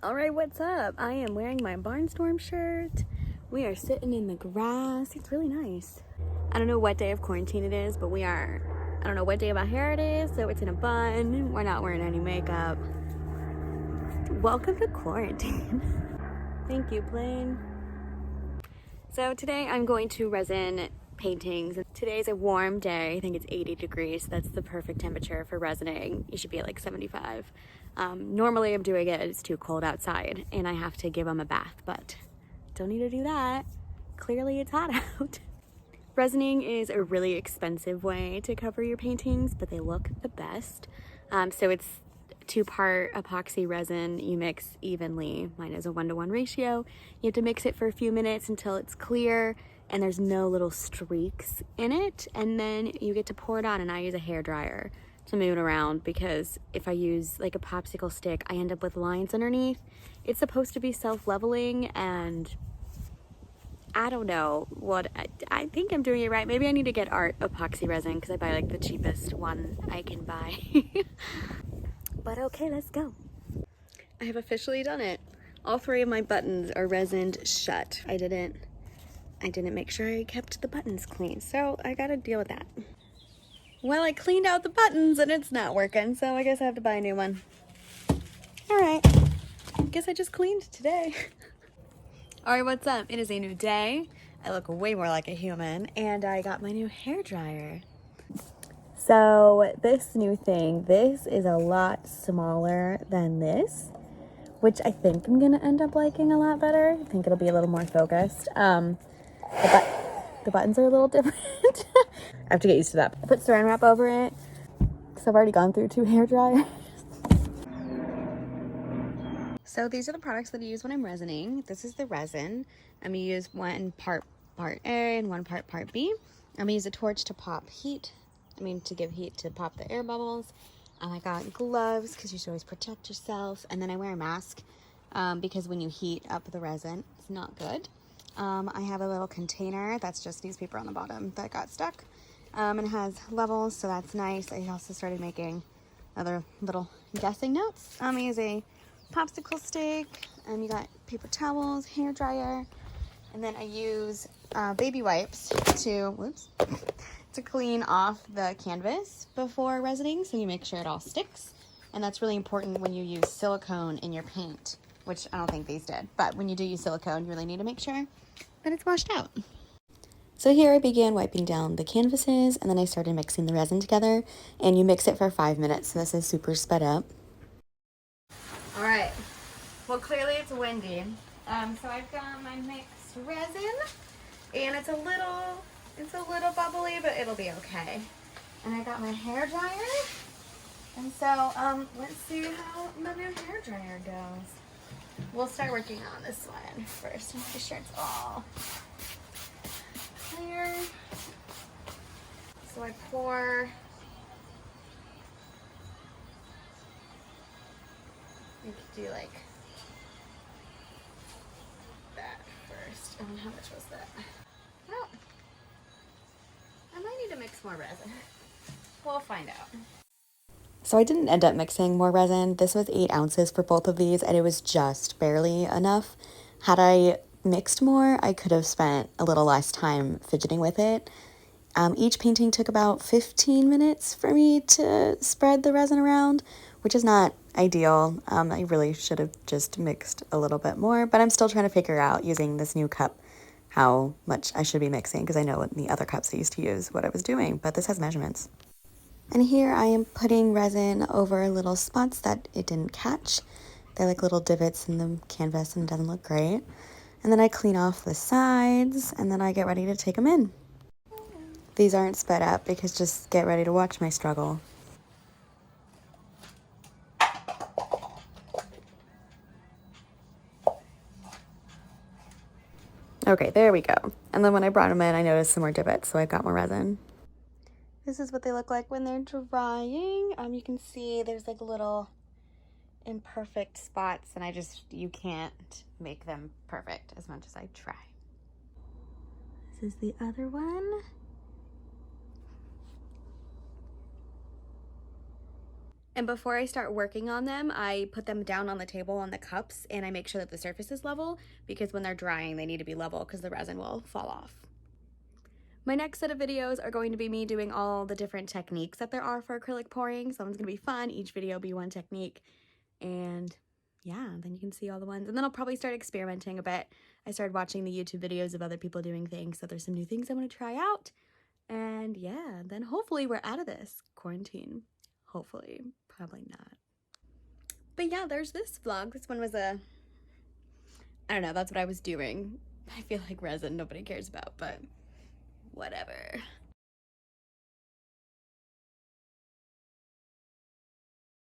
All right, what's up? I am wearing my Barnstorm shirt. We are sitting in the grass. It's really nice. I don't know what day of quarantine it is, but I don't know what day of my hair it is, so it's in a bun. We're not wearing any makeup. Welcome to quarantine. Thank you, plane. So today I'm going to resin paintings. Today's a warm day. I think it's 80 degrees. That's the perfect temperature for resining. You should be at like 75. Normally I'm doing it, it's too cold outside and I have to give them a bath, but don't need to do that. Clearly it's hot out. Resining is a really expensive way to cover your paintings, but they look the best. So it's 2-part epoxy resin. You mix evenly. Mine is a 1-to-1 ratio. You have to mix it for a few minutes until it's clear and there's no little streaks in it, and then you get to pour it on. And I use a hair dryer to move it around, because if I use like a popsicle stick, I end up with lines underneath. It's supposed to be self-leveling, and I don't know what, I think I'm doing it right. Maybe I need to get art epoxy resin, because I buy like the cheapest one I can buy. But okay, let's go. I have officially done it. All 3 of my buttons are resined shut. I didn't make sure I kept the buttons clean, so I gotta deal with that. Well, I cleaned out the buttons and it's not working, so I guess I have to buy a new one. All right, I guess I just cleaned today. All right, what's up? It is a new day. I look way more like a human, and I got my new hair dryer. So this new thing, this is a lot smaller than this, which I think I'm gonna end up liking a lot better. I think it'll be a little more focused. The buttons are a little different. I have to get used to that. I put saran wrap over it because I've already gone through 2 hair dryers. So these are the products that I use when I'm resining. This is the resin. I'm gonna use 1 part A and 1 part B. I'm gonna use a torch to to give heat to pop the air bubbles. I got gloves because you should always protect yourself. And then I wear a mask because when you heat up the resin, it's not good. I have a little container that's just newspaper on the bottom that got stuck. And it has levels, so that's nice. I also started making other little guessing notes. I use a popsicle stick, you got paper towels, hair dryer, and then I use baby wipes to clean off the canvas before resining, so you make sure it all sticks. And that's really important when you use silicone in your paint, which I don't think these did, but when you do use silicone, you really need to make sure that it's washed out. So here I began wiping down the canvases, and then I started mixing the resin together, and you mix it for 5 minutes, so this is super sped up. All right, well, clearly it's windy. So I've got my mixed resin, and it's a little bubbly, but it'll be okay. And I got my hair dryer, and so let's see how my new hair dryer goes. We'll start working on this one first. Make sure it's all clear. So I pour. You could do like that first. How much was that? Well, I might need to mix more resin. We'll find out. So I didn't end up mixing more resin. This was 8 ounces for both of these, and it was just barely enough. Had I mixed more, I could have spent a little less time fidgeting with it. Each painting took about 15 minutes for me to spread the resin around, which is not ideal. I really should have just mixed a little bit more, but I'm still trying to figure out, using this new cup, how much I should be mixing, because I know in the other cups I used to use what I was doing, but this has measurements. And here I am putting resin over little spots that it didn't catch. They're like little divots in the canvas, and it doesn't look great. And then I clean off the sides, and then I get ready to take them in. These aren't sped up because just get ready to watch my struggle. Okay, there we go. And then when I brought them in, I noticed some more divots, so I got more resin. This is what they look like when they're drying. You can see there's like little imperfect spots, and you can't make them perfect as much as I try. This is the other one. And before I start working on them, I put them down on the table on the cups and I make sure that the surface is level, because when they're drying, they need to be level because the resin will fall off. My next set of videos are going to be me doing all the different techniques that there are for acrylic pouring. So it's going to be fun. Each video will be one technique. And yeah, then you can see all the ones. And then I'll probably start experimenting a bit. I started watching the YouTube videos of other people doing things, so there's some new things I want to try out. And yeah, then hopefully we're out of this quarantine. Hopefully. Probably not. But yeah, there's this vlog. This one was I don't know, that's what I was doing. I feel like resin nobody cares about, but whatever.